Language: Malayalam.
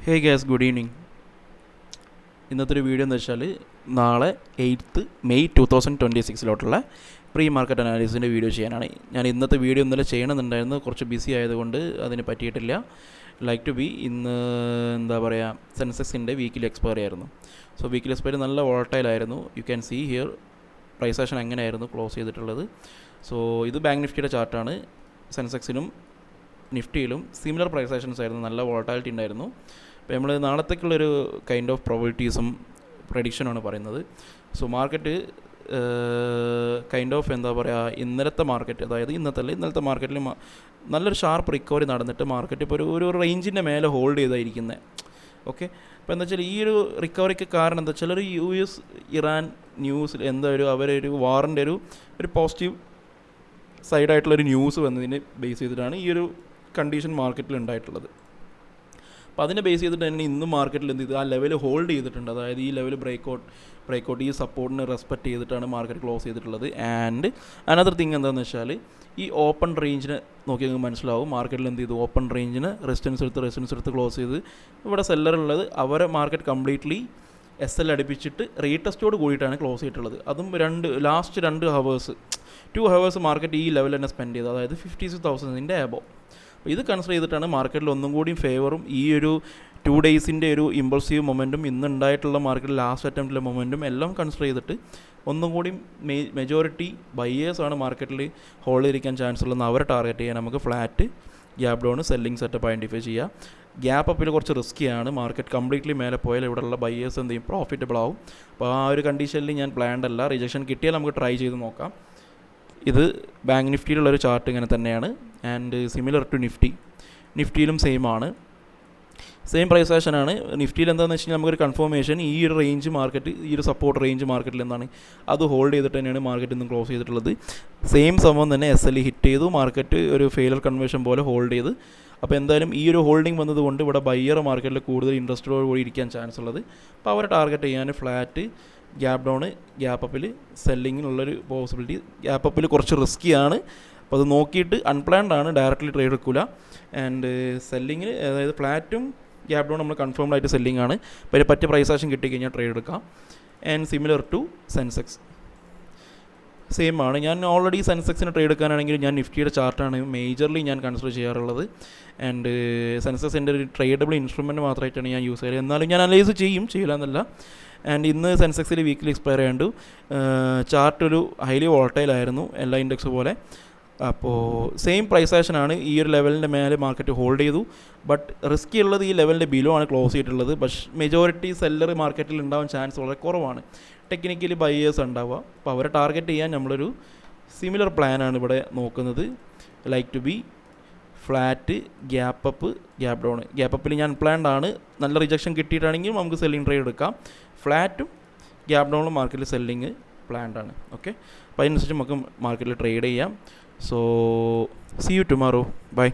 ഹേ ഗ്യാസ് ഗുഡ് ഈവനിങ്. ഇന്നത്തെ ഒരു വീഡിയോ എന്ന് വെച്ചാൽ നാളെ 8th May 2026 പ്രീ മാർക്കറ്റ് അനാലിസിൻ്റെ വീഡിയോ ചെയ്യാനാണ്. ഞാൻ ഇന്നത്തെ വീഡിയോ ഇന്നലെ ചെയ്യണമെന്നുണ്ടായിരുന്നു, കുറച്ച് ബിസി ആയതുകൊണ്ട് അതിന് പറ്റിയിട്ടില്ല. ലൈക്ക് ടു ബി ഇന്ന് എന്താ പറയുക, സെൻസെക്സിൻ്റെ വീക്കിലി എക്സ്പയറി ആയിരുന്നു. സോ വീക്കിലി എക്സ്പയറി നല്ല വോളട്ടൈലായിരുന്നു. You can see here price action എങ്ങനെയായിരുന്നു ക്ലോസ് ചെയ്തിട്ടുള്ളത്. സോ ഇത് ബാങ്ക് നിഫ്റ്റിയുടെ ചാർട്ടാണ്. സെൻസെക്സിനും നിഫ്റ്റിയിലും സിമിലർ പ്രൈസ് ആക്ഷൻസ് ആയിരുന്നു, നല്ല വോളട്ടാലിറ്റി ഉണ്ടായിരുന്നു. അപ്പോൾ നമ്മൾ നാളത്തേക്കുള്ളൊരു കൈൻഡ് ഓഫ് പ്രോബിലിറ്റീസും പ്രഡിക്ഷനുമാണ് പറയുന്നത്. സോ മാർക്കറ്റ് കൈൻഡ് ഓഫ് എന്താ പറയുക, ഇന്നലത്തെ മാർക്കറ്റ്, അതായത് ഇന്നലത്തെ മാർക്കറ്റിൽ നല്ലൊരു ഷാർപ്പ് റിക്കവറി നടന്നിട്ട് മാർക്കറ്റ് ഇപ്പോൾ ഒരു റേഞ്ചിൻ്റെ മേലെ ഹോൾഡ് ചെയ്തായിരിക്കുന്നത്. ഓക്കെ, അപ്പോൾ എന്താ വെച്ചാൽ ഈ ഒരു റിക്കവറിക്ക് കാരണം എന്താ വെച്ചാൽ ഒരു US ഇറാൻ ന്യൂസിൽ എന്താ അവരൊരു വാറിൻ്റെ ഒരു പോസിറ്റീവ് സൈഡായിട്ടുള്ളൊരു ന്യൂസ് വന്നതിനെ ബേസ് ചെയ്തിട്ടാണ് ഈ ഒരു കണ്ടീഷൻ മാർക്കറ്റിൽ ഉണ്ടായിട്ടുള്ളത്. അപ്പോൾ അതിനെ ബേസ് ചെയ്തിട്ട് തന്നെ ഇന്ന് മാർക്കറ്റിൽ എന്ത് ചെയ്ത് ആ ലെവൽ ഹോൾഡ് ചെയ്തിട്ടുണ്ട്. അതായത് ഈ ലെവൽ ബ്രേക്കൗട്ട് ഈ സപ്പോർട്ടിനെ റെസ്പെക്റ്റ് ചെയ്തിട്ടാണ് മാർക്കറ്റ് ക്ലോസ് ചെയ്തിട്ടുള്ളത്. ആൻഡ് അനദർ തിങ് എന്താണെന്ന് വെച്ചാൽ ഈ ഓപ്പൺ റേഞ്ചിന് നോക്കി നിങ്ങൾക്ക് മനസ്സിലാവും, മാർക്കറ്റിൽ എന്ത് ചെയ്തു, ഓപ്പൺ റേഞ്ചിന് റെസിസ്റ്റൻസ് എടുത്ത് ക്ലോസ് ചെയ്ത് ഇവിടെ സെല്ലറുള്ളത് അവരെ മാർക്കറ്റ് കംപ്ലീറ്റ്ലി SL അടുപ്പിച്ചിട്ട് റീടെസ്റ്റോട് കൂടിയിട്ടാണ് ക്ലോസ് ചെയ്തിട്ടുള്ളത്. അതും ലാസ്റ്റ് 2 ഹവേഴ്സ് മാർക്കറ്റ് ഈ ലെവൽ തന്നെ സ്പെൻഡ് ചെയ്തത്, അതായത് 56,000 എബോ. അപ്പോൾ ഇത് കൺസിഡർ ചെയ്തിട്ടാണ് മാർക്കറ്റിൽ ഒന്നും കൂടി ഫേവറും ഈ ഒരു 2 ഡേയ്സിൻ്റെ ഒരു ഇമ്പൾസീവ് മൊമെൻറ്റും ഇന്നുണ്ടായിട്ടുള്ള മാർക്കറ്റിൽ ലാസ്റ്റ് അറ്റംപ്റ്റിലെ മൊമെൻറ്റും എല്ലാം കൺസിഡർ ചെയ്തിട്ട് ഒന്നും കൂടി മെജോറിറ്റി ബയേഴ്സാണ് മാർക്കറ്റിൽ ഹോൾഡ് ചെയ്തിരിക്കാൻ ചാൻസ് ഉള്ളതെന്ന് അവരെ ടാർഗറ്റ് ചെയ്യാൻ നമുക്ക് flat gap down selling setup identify ചെയ്യുക. ഗ്യാപ്പ് അപ്പിൽ കുറച്ച് റിസ്ക്കിയാണ്. മാർക്കറ്റ് കംപ്ലീറ്റ്ലി മേലെ പോയാൽ ഇവിടെയുള്ള ബയേഴ്സ് എന്ത് ചെയ്യും, പ്രോഫിറ്റബിൾ ആവും. അപ്പോൾ ആ ഒരു കണ്ടീഷനിൽ ഞാൻ പ്ലാൻഡ് അല്ല, റിജക്ഷൻ കിട്ടിയാൽ നമുക്ക് ട്രൈ ചെയ്ത് നോക്കാം. ഇത് ബാങ്ക് നിഫ്റ്റിയിലുള്ളൊരു ചാർട്ട് ഇങ്ങനെ തന്നെയാണ്. ആൻഡ് സിമിലർ ടു നിഫ്റ്റിയിലും സെയിം പ്രൈസ് ആക്ഷനാണ്. നിഫ്റ്റിയിൽ എന്താണെന്ന് വെച്ച് കഴിഞ്ഞാൽ നമുക്കൊരു കൺഫർമേഷൻ ഈ ഒരു റേഞ്ച് മാർക്കറ്റ്, ഈ ഒരു സപ്പോർട്ട് റേഞ്ച് മാർക്കറ്റിൽ എന്താണ് അത് ഹോൾഡ് ചെയ്തിട്ട് തന്നെയാണ് മാർക്കറ്റ് ഇന്ന് ക്ലോസ് ചെയ്തിട്ടുള്ളത്. സെയിം സംഭവം തന്നെ SL ഹിറ്റ് ചെയ്തു, മാർക്കറ്റ് ഒരു ഫെയിലർ കൺവേർഷൻ പോലെ ഹോൾഡ് ചെയ്ത്. അപ്പോൾ എന്തായാലും ഈ ഒരു ഹോൾഡിംഗ് വന്നതുകൊണ്ട് ഇവിടെ ബയ്യർ മാർക്കറ്റിൽ കൂടുതൽ ഇൻട്രസ്റ്റോട് കൂടി ഇരിക്കാൻ ചാൻസ് ഉള്ളത്. അപ്പോൾ അവരെ ടാർഗറ്റ് ചെയ്യാൻ ഫ്ലാറ്റ് ഗ്യാപ് ഡൗൺ ഗ്യാപ്പ് അപ്പിൽ സെല്ലിങ്ങിനുള്ളൊരു പോസിബിലിറ്റി. ഗ്യാപ്പ് അപ്പിൽ കുറച്ച് റിസ്ക്കിയാണ്, അപ്പോൾ അത് നോക്കിയിട്ട് അൺപ്ലാൻഡ് ആണ്, ഡയറക്റ്റ്ലി ട്രേഡ് എടുക്കില്ല. ആൻഡ് സെല്ലിങ്ങിന് അതായത് ഫ്ലാറ്റും ഗ്യാപ് ഡൗൺ നമ്മൾ കൺഫേംഡ് ആയിട്ട് സെല്ലിംഗ് ആണ്. അപ്പോൾ അതിന് പറ്റിയ പ്രൈസ് ആക്ഷൻ കിട്ടിക്കഴിഞ്ഞാൽ ട്രേഡ് എടുക്കാം. And similar to sensex same ആണ്. ഞാൻ ഓൾറെഡി സെൻസെക്സിന് ട്രേഡ് എടുക്കാനാണെങ്കിൽ ഞാൻ നിഫ്റ്റിയുടെ ചാർട്ടാണ് മേജർലി ഞാൻ കൺസിഡർ ചെയ്യാറുള്ളത്. ആൻഡ് സെൻസെക്സ് എൻ്റെ ഒരു ട്രേഡബിൾ ഇൻസ്ട്രുമെൻറ്റ് മാത്രമായിട്ടാണ് ഞാൻ യൂസ് ചെയ്യുന്നത്. എന്നാലും ഞാൻ അനലൈസ് ചെയ്യില്ല എന്നല്ല. ആൻഡ് ഇന്ന് സെൻസെക്സിൽ വീക്കിലി എക്സ്പയർ ചെയ്യാണ്ട് ചാർട്ട് ഒരു ഹൈലി വോളട്ടൈലായിരുന്നു എല്ലാ ഇൻഡെക്സ് പോലെ. അപ്പോൾ സെയിം പ്രൈസ് ആക്ഷനാണ്. ഈ ഒരു ലെവലിൻ്റെ മേലെ മാർക്കറ്റ് ഹോൾഡ് ചെയ്തു. ബട്ട് റിസ്കി ഉള്ളത് ഈ ലെവലിൻ്റെ ബിലോ ആണ് ക്ലോസ് ചെയ്തിട്ടുള്ളത്. പക്ഷേ മെജോറിറ്റി സെല്ലർ മാർക്കറ്റിൽ ഉണ്ടാവാൻ ചാൻസ് വളരെ കുറവാണ്, ടെക്നിക്കലി ബയേഴ്സ് ഉണ്ടാവുക. അപ്പോൾ അവരെ ടാർഗറ്റ് ചെയ്യാൻ നമ്മളൊരു സിമിലർ പ്ലാനാണ് ഇവിടെ നോക്കുന്നത്. Like to be flat gap up gap down. Gap അപ്പിൽ ഞാൻ പ്ലാൻഡ് ആണ്, നല്ല റിജക്ഷൻ കിട്ടിയിട്ടാണെങ്കിൽ നമുക്ക് സെല്ലിംഗ് ട്രേഡ് എടുക്കാം. ഫ്ലാറ്റും ഗ്യാപ് ഡൗണും മാർക്കറ്റിൽ സെല്ലിങ് പ്ലാൻഡ് ആണ്. ഓക്കെ, അപ്പോൾ അതിനനുസരിച്ച് നമുക്ക് മാർക്കറ്റിൽ ട്രേഡ് ചെയ്യാം. So see you tomorrow, by.